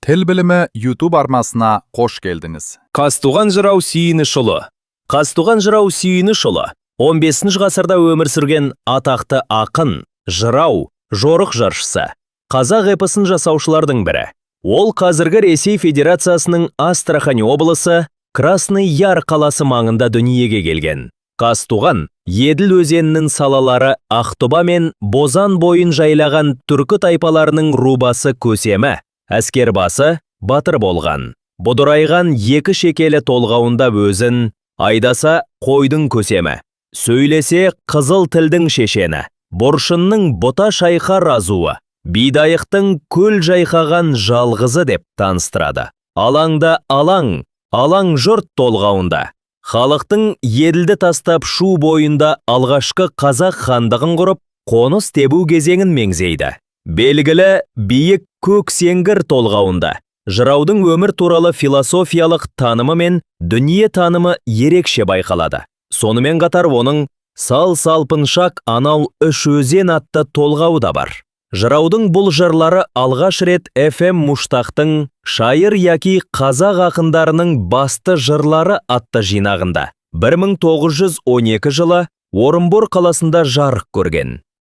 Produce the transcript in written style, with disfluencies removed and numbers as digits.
Тіл білімі YouTube арнасына қош келдіңіз. Қазтуған жырау Сүйінішұлы. Қазтуған жырау Сүйінішұлы 15 ғасырда өмір сүрген атақты ақын, жырау, жорық жаршысы, қазақ эпосын жасаушылардың бірі. Ол қазіргі Ресей Федерациясының Астрахань облысы Красный Яр қаласы маңында дүниеге келген. Қазтуған Еділ өзенінің салалары Ақтоба мен Бозан бойын жайлаған түркі тайпаларының рубасы көсемі, әскербасы, батыр болған. Бұдырайған екі шекелі толғауында өзін, айдаса қойдың көсемі, сөйлесе қызыл тілдің шешені, бұршынның бұта шайқа разуы, бидайықтың көл жайқаған жалғызы деп таныстырады. Алаңда алаң, алаң жұрт толғауында. Халықтың Еділді тастап шу бойында алғашқы қазақ хандығын құрып, қоныс тебу кезеңін меңзейді. Белгілі биік көк сеңгір толғауында. Жыраудың өмір туралы философиялық танымы мен дүние танымы ерекше байқалады. Сонымен қатар оның сал-салпыншақ анау үш өзен атты толғауы да бар. Жыраудың бұл жырлары алғаш рет Ф.М. Муштақтың «Шайыр яки қазақ ақындарының басты жырлары» атты жинағында 1912 жылы Орынбор қаласында жарық көрген.